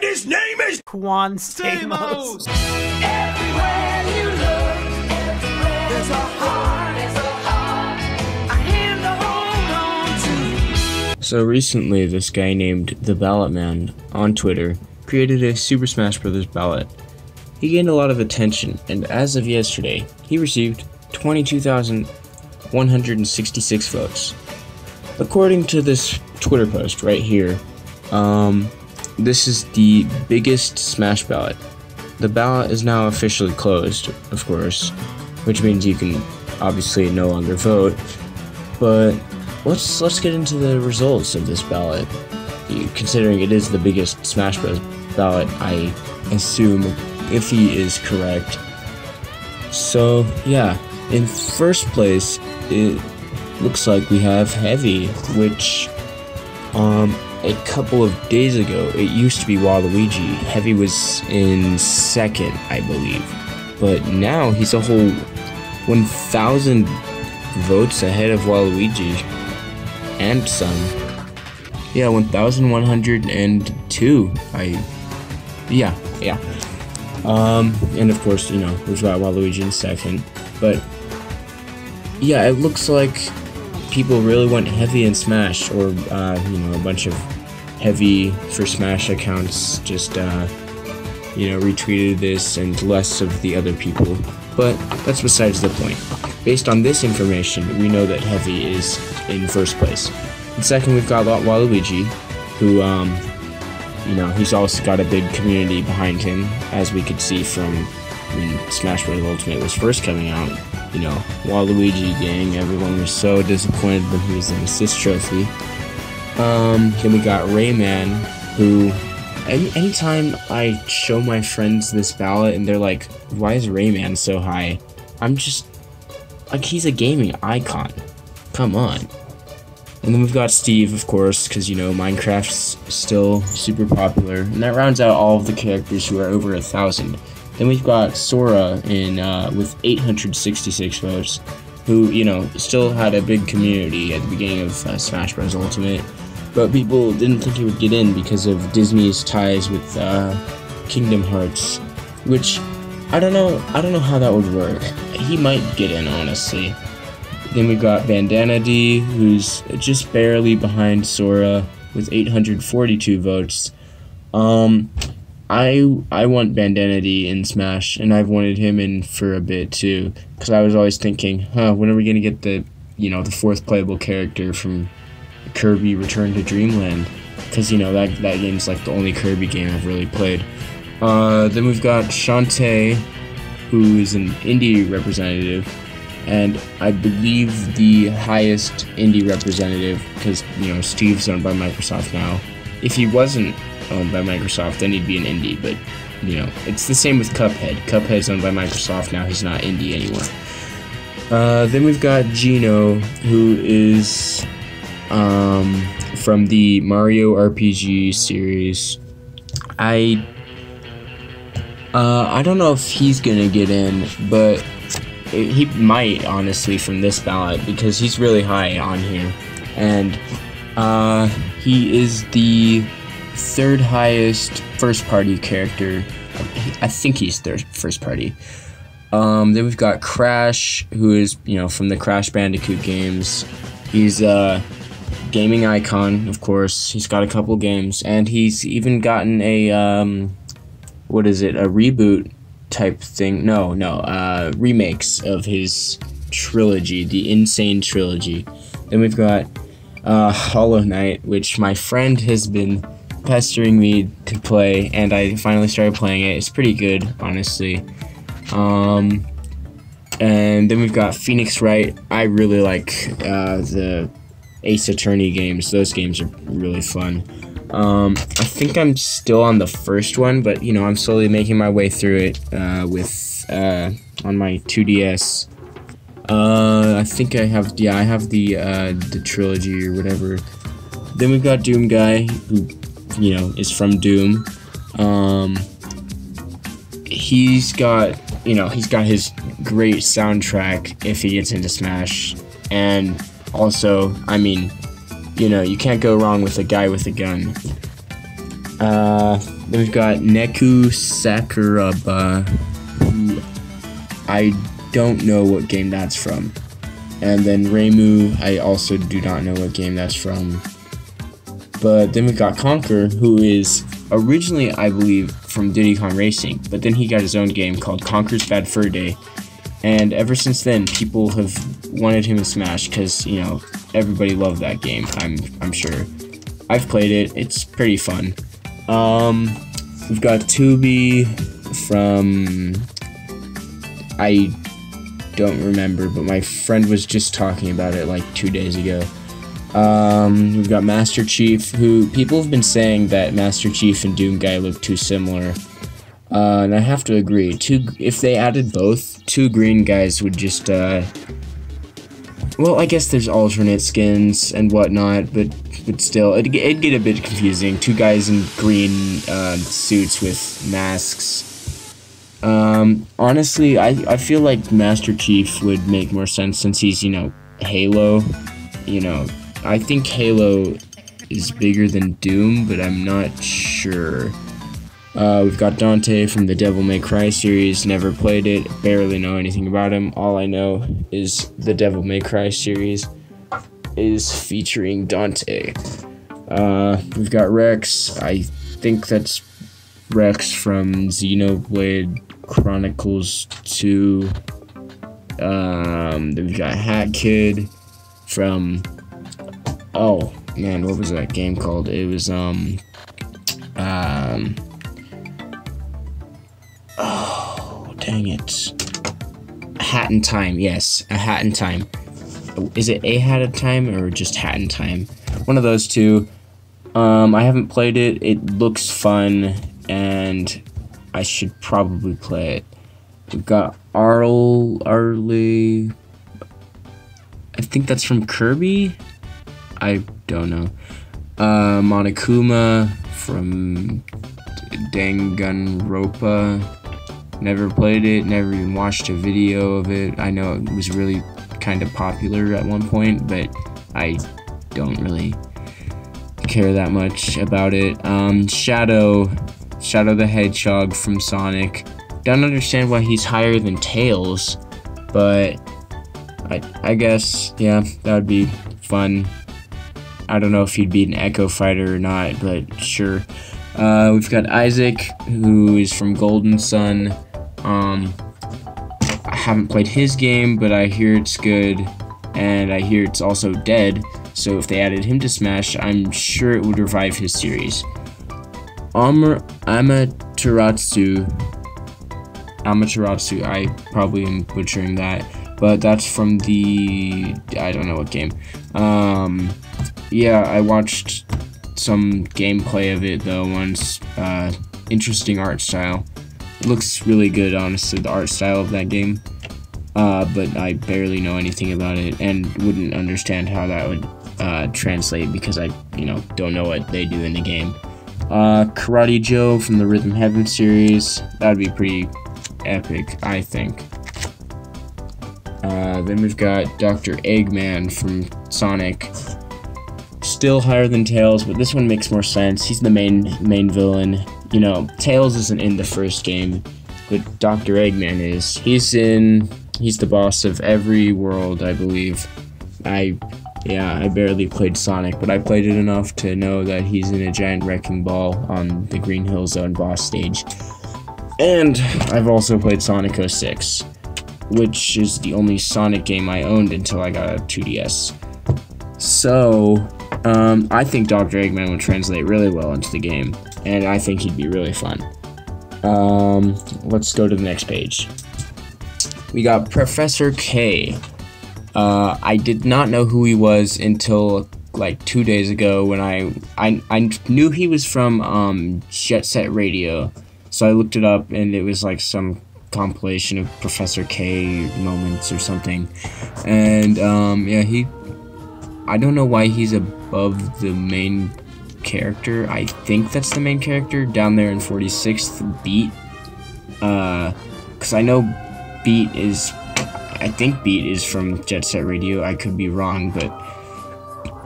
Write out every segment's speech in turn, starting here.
his name is Juan Stamos. Everywhere you look, there's a heart, a hand to hold on to. So recently, this guy named the Ballotman on Twitter created a Super Smash Bros. Ballot. He gained a lot of attention, and as of yesterday, he received 22,166 votes. According to this Twitter post right here, this is the biggest Smash ballot. The ballot is now officially closed, of course, which means you can obviously no longer vote. But let's get into the results of this ballot. Considering it is the biggest Smash Bros. Ballot, I assume, if he is correct. So yeah, in first place, it looks like we have Heavy, which a couple of days ago it used to be Waluigi. Heavy was in second, I believe, but now he's a whole 1,000 votes ahead of Waluigi and some. Yeah, 1,102. Yeah. And of course, you know, we've got Waluigi in second. But yeah, it looks like people really went Heavy in Smash, or you know, a bunch of Heavy for Smash accounts just retweeted this, and less of the other people. But that's besides the point. Based on this information, we know that Heavy is in first place. And second, we've got Waluigi, who he's also got a big community behind him, as we could see from when Smash Bros. Ultimate was first coming out. You know, Waluigi gang, everyone was so disappointed when he was in assist trophy. Then we got Rayman, who, anytime I show my friends this ballot and they're like, why is Rayman so high? I'm just, like, he's a gaming icon. Come on. And then we've got Steve, of course, because, you know, Minecraft's still super popular. And that rounds out all of the characters who are over 1,000. Then we've got Sora with 866 votes, who, you know, still had a big community at the beginning of Smash Bros. Ultimate. But people didn't think he would get in because of Disney's ties with Kingdom Hearts, which I don't know how that would work. He might get in, honestly. Then we've got Bandana D, who's just barely behind Sora with 842 votes. I want Bandana D in Smash, and I've wanted him in for a bit too, because I was always thinking, when are we gonna get the fourth playable character from Kirby Return to Dreamland? Because, you know, that game's like the only Kirby game I've really played. Then we've got Shantae, who is an indie representative, and I believe the highest indie representative, because, you know, Steve's owned by Microsoft now. If he wasn't owned by Microsoft, then he'd be an indie, but, you know, it's the same with Cuphead. Cuphead's owned by Microsoft now, he's not indie anymore. Then we've got Gino, who is from the Mario RPG series. I don't know if he's gonna get in, but he might, honestly, from this ballot, because he's really high on here, and he is the third highest first party character. I think he's third first party. Then we've got Crash, who is, you know, from the Crash Bandicoot games. He's a gaming icon, of course. He's got a couple games, and he's even gotten a a reboot type thing. No, remakes of his trilogy, the Insane Trilogy. Then we've got Hollow Knight, which my friend has been pestering me to play, and I finally started playing it. It's pretty good, honestly. And then we've got Phoenix Wright. I really like the Ace Attorney games. Those games are really fun. I think I'm still on the first one, but, you know, I'm slowly making my way through it on my 2DS. I think I have the trilogy or whatever. Then we've got Doom Guy, who, you know, is from Doom. He's got his great soundtrack if he gets into Smash, and also, I mean, you know, you can't go wrong with a guy with a gun. Then we've got Neku Sakuraba, who I don't know what game that's from. And then Reimu, I also do not know what game that's from. But then we've got Conker, who is originally, I believe, from Diddy Kong Racing, but then he got his own game called Conker's Bad Fur Day. And ever since then, people have wanted him in Smash because, you know, everybody loved that game, I'm sure. I've played it, it's pretty fun. We've got Tubi from, I don't remember, but my friend was just talking about it like 2 days ago. We've got Master Chief, who people have been saying that Master Chief and Doom Guy look too similar. And I have to agree. If they added both, 2 green guys would just, well, I guess there's alternate skins and whatnot, but still, it'd get a bit confusing. 2 guys in green suits with masks. Honestly, I feel like Master Chief would make more sense since he's, you know, Halo. You know, I think Halo is bigger than Doom, but I'm not sure. We've got Dante from the Devil May Cry series, never played it, barely know anything about him. All I know is the Devil May Cry series is featuring Dante. We've got Rex, I think that's Rex from Xenoblade Chronicles 2. Then we've got Hat Kid from, oh man, what was that game called? It was, oh, dang it. A Hat in Time, yes, A Hat in Time. Is it A Hat in Time or just Hat in Time? One of those two. I haven't played it. It looks fun, and I should probably play it. We've got Arlie. I think that's from Kirby? I don't know. Monokuma from Danganronpa. Never played it, never even watched a video of it. I know it was really kind of popular at one point, but I don't really care that much about it. Shadow the Hedgehog from Sonic. Don't understand why he's higher than Tails, but I guess, yeah, that would be fun. I don't know if he'd be an Echo Fighter or not, but sure. We've got Isaac, who is from Golden Sun. I haven't played his game, but I hear it's good, and I hear it's also dead, so if they added him to Smash, I'm sure it would revive his series. Amaterasu, I probably am butchering that, but that's from the, I don't know what game. Yeah, I watched some gameplay of it though once. Interesting art style. It looks really good, honestly, the art style of that game. But I barely know anything about it and wouldn't understand how that would translate because I, you know, don't know what they do in the game. Karate Joe from the Rhythm Heaven series. That would be pretty epic, I think. Then we've got Dr. Eggman from Sonic. Still higher than Tails, but this one makes more sense. He's the main villain. You know, Tails isn't in the first game, but Dr. Eggman is. He's the boss of every world, I believe. I barely played Sonic, but I played it enough to know that he's in a giant wrecking ball on the Green Hill Zone boss stage. And I've also played Sonic 06, which is the only Sonic game I owned until I got a 2DS. So, I think Dr. Eggman would translate really well into the game, and I think he'd be really fun. Let's go to the next page. We got Professor K. I did not know who he was until like 2 days ago when I knew he was from Jet Set Radio, so I looked it up and it was like some compilation of Professor K moments or something, and yeah, I don't know why he's above the main character. I think that's the main character down there in 46th, Beat, because I know Beat is from Jet Set Radio. I could be wrong, but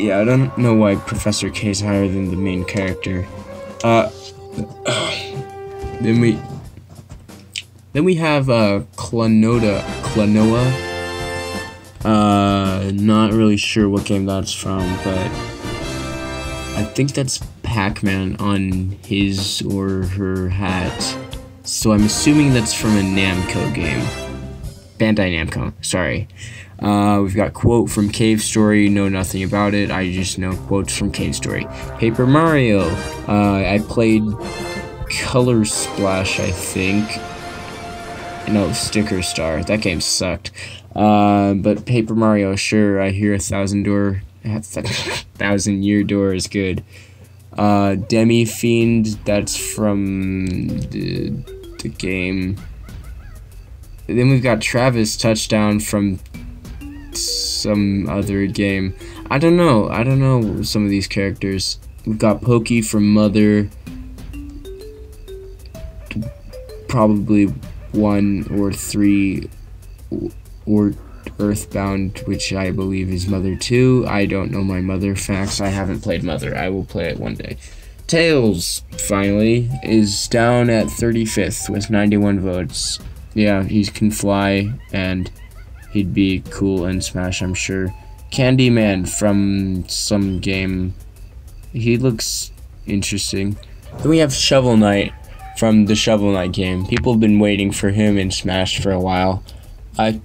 yeah, I don't know why Professor K is higher than the main character. Then we have Klonoa. Not really sure what game that's from, but I think that's Pac-Man on his or her hat. So I'm assuming that's from a Namco game. Bandai Namco, sorry. We've got quote from Cave Story, know nothing about it, I just know quotes from Cave Story. Paper Mario, I played Color Splash, I think. No, Sticker Star, that game sucked. But Paper Mario, sure, I hear 1,000-year door is good. Demi Fiend, that's from the game. Then we've got Travis Touchdown from some other game. I don't know some of these characters. We've got Pokey from Mother. Probably 1 or 3 or Earthbound, which I believe is Mother 2. I don't know my Mother facts. I haven't played Mother. I will play it one day. Tails, finally, is down at 35th with 91 votes. Yeah, he can fly, and he'd be cool in Smash, I'm sure. Candyman from some game. He looks interesting. Then we have Shovel Knight from the Shovel Knight game. People have been waiting for him in Smash for a while. I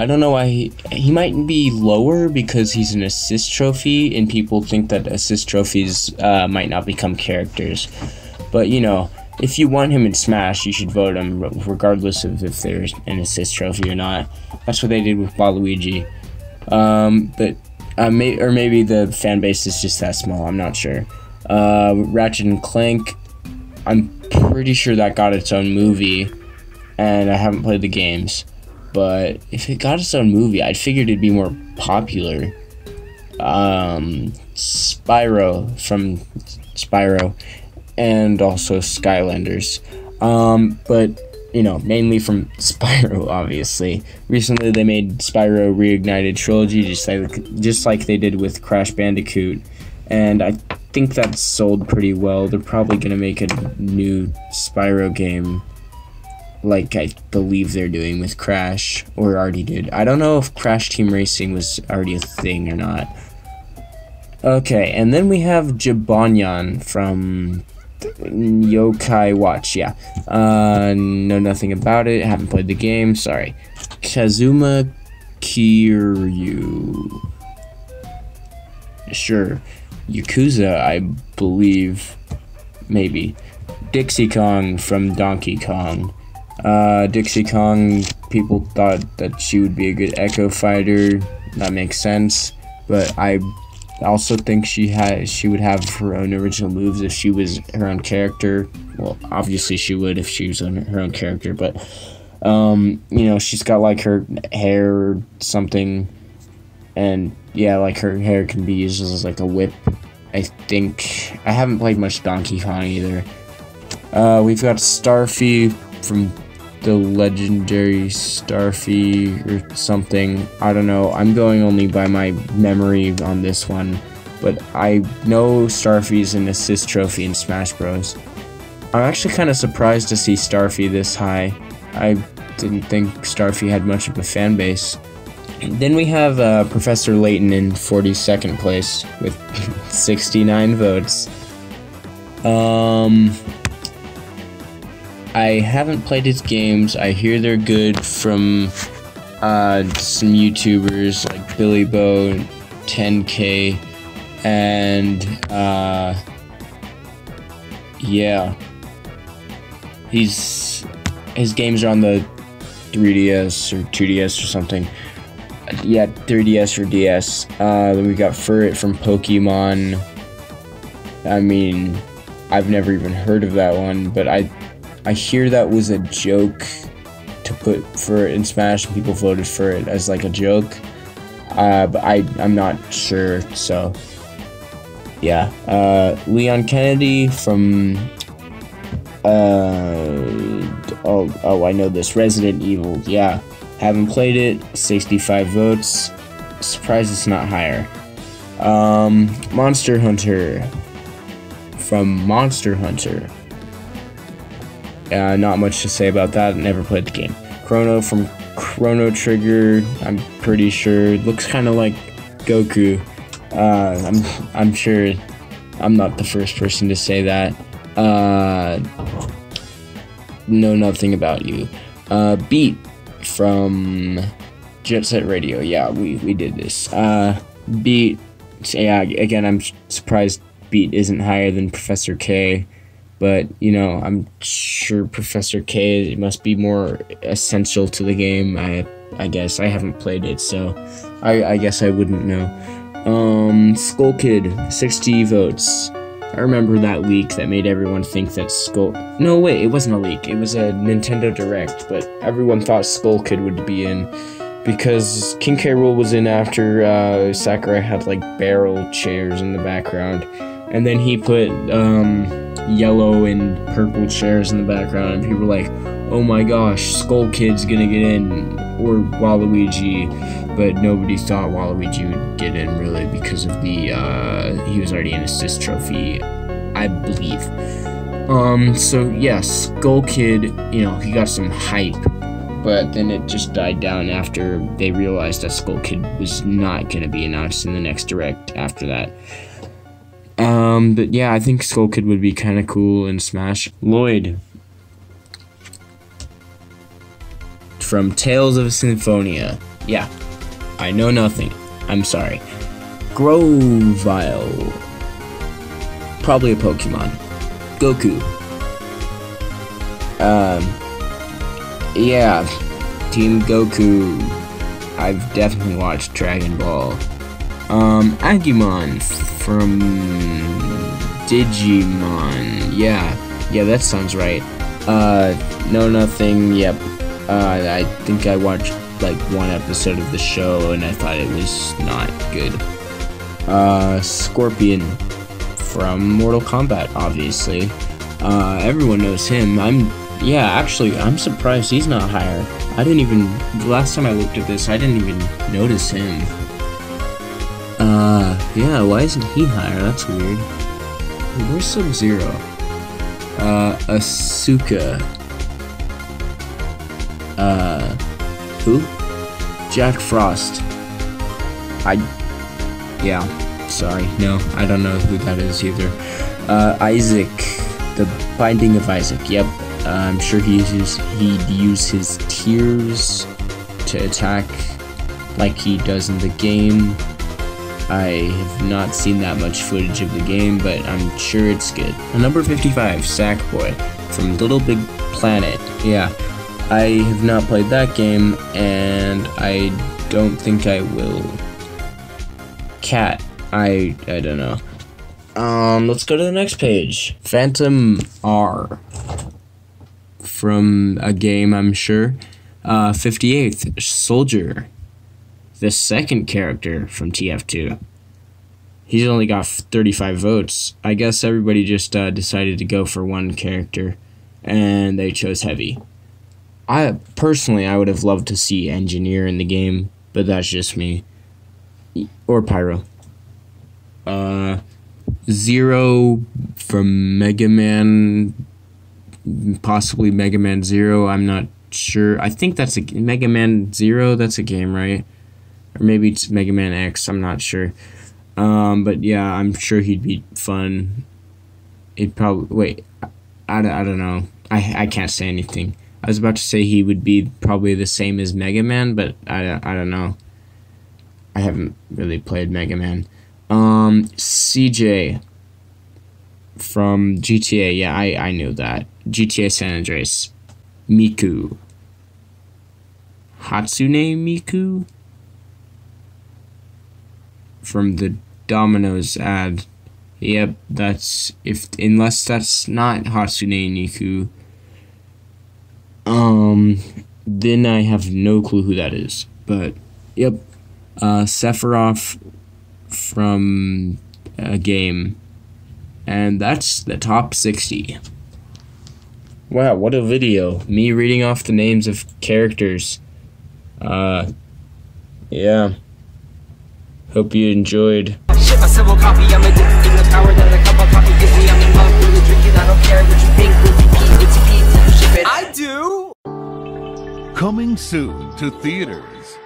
don't know why he might be lower because he's an assist trophy, and people think that assist trophies might not become characters. But you know, if you want him in Smash, you should vote him regardless of if there's an assist trophy or not. That's what they did with Waluigi. Or maybe the fan base is just that small. I'm not sure. Ratchet and Clank, I'm pretty sure that got its own movie, and I haven't played the games. But if it got its own movie, I'd figured it'd be more popular. Spyro from Spyro, and also Skylanders. But you know, mainly from Spyro, obviously. Recently, they made Spyro Reignited Trilogy, just like they did with Crash Bandicoot, and I think that sold pretty well. They're probably gonna make a new Spyro game, like I believe they're doing with Crash, or already did. I don't know if Crash Team Racing was already a thing or not. Okay, and then we have Jibanyan from Yokai Watch, yeah. Know nothing about it, haven't played the game, sorry. Kazuma Kiryu. Sure. Yakuza, I believe. Maybe. Dixie Kong from Donkey Kong. Dixie Kong, people thought that she would be a good Echo fighter. That makes sense. But I also think she would have her own original moves if she was her own character. Well, obviously she would if she was her own character, but you know, she's got like her hair or something, and yeah, like her hair can be used as like a whip. I think I haven't played much Donkey Kong either. We've got Starfy from the legendary Starfy or something. I don't know. I'm going only by my memory on this one, but I know Starfy's an assist trophy in Smash Bros. I'm actually kind of surprised to see Starfy this high. I didn't think Starfy had much of a fan base. Then we have Professor Layton in 42nd place with 69 votes. I haven't played his games. I hear they're good from some YouTubers like Billy Bo, 10K, and yeah, his games are on the 3DS or 2DS or something. Yeah, 3DS or DS. Then we got Furret from Pokemon. I mean, I've never even heard of that one, but I hear that was a joke to put Furret in Smash, and people voted for it as like a joke. But I'm not sure, so yeah. Leon Kennedy from oh, I know this, Resident Evil. Yeah, haven't played it. 65 votes. Surprised it's not higher. Monster Hunter from Monster Hunter. Not much to say about that. Never played the game. Chrono from Chrono Trigger. I'm pretty sure looks kind of like Goku. I'm sure I'm not the first person to say that. Know nothing about you. Beat from Jet Set Radio. Yeah, we did this. Beat. Yeah, again, I'm surprised Beat isn't higher than Professor K. But, you know, I'm sure Professor K must be more essential to the game. I guess. I haven't played it, so I guess I wouldn't know. Skull Kid, 60 votes. I remember that leak that made everyone think that No, wait, it wasn't a leak. It was a Nintendo Direct, but everyone thought Skull Kid would be in because King K. Rool was in after Sakurai had, like, barrel chairs in the background. And then he put yellow and purple chairs in the background, and people were like, oh my gosh, Skull Kid's gonna get in, or Waluigi, but nobody thought Waluigi would get in, really, because of the, he was already in a Sis Trophy, I believe. So, yeah, Skull Kid, you know, he got some hype, but then it just died down after they realized that Skull Kid was not gonna be announced in the next Direct after that. But yeah, I think Skull Kid would be kind of cool in Smash. Lloyd from Tales of Symphonia. Yeah, I know nothing. I'm sorry. Grovyle. Probably a Pokemon. Goku. Yeah, Team Goku. I've definitely watched Dragon Ball. Agumon from Digimon. Yeah, that sounds right. No, nothing. Yep. I think I watched like one episode of the show and I thought it was not good. Scorpion from Mortal Kombat, obviously. Everyone knows him. I'm surprised he's not higher. The last time I looked at this, I didn't even notice him. Yeah, why isn't he higher? That's weird. Where's Sub-Zero? Asuka. Who? Jack Frost. Sorry, no, I don't know who that is either. Isaac. The Binding of Isaac, yep. I'm sure he'd use his tears to attack like he does in the game. I have not seen that much footage of the game, but I'm sure it's good. Number 55, Sackboy from Little Big Planet. Yeah, I have not played that game, and I don't think I will. Cat. I don't know. Let's go to the next page. Phantom R. From a game, I'm sure. 58th, Soldier. The second character from TF2. He's only got 35 votes. I guess everybody just decided to go for one character, and they chose Heavy. Personally, I would have loved to see Engineer in the game, but that's just me. Or Pyro. Zero from Mega Man, possibly Mega Man Zero, I'm not sure. I think that's Mega Man Zero, that's a game, right? Or maybe it's Mega Man X, I'm not sure. But yeah, I'm sure he'd be fun. It'd probably, wait, I don't know. I can't say anything. I was about to say he would be probably the same as Mega Man, but I don't know. I haven't really played Mega Man. CJ from GTA, yeah, I knew that. GTA San Andreas. Miku. Hatsune Miku? From the Domino's ad. Yep, unless that's not Hatsune Miku. Then I have no clue who that is. But, yep. Sephiroth from a game. And that's the top 60. Wow, what a video. Me reading off the names of characters. Yeah. Hope you enjoyed. Ship a civil copy, I'm addicted to the power that a cup of coffee gives me, I'm in love. care what you think, we'll repeat, it's Pete, ship it. I do! Coming soon to theaters.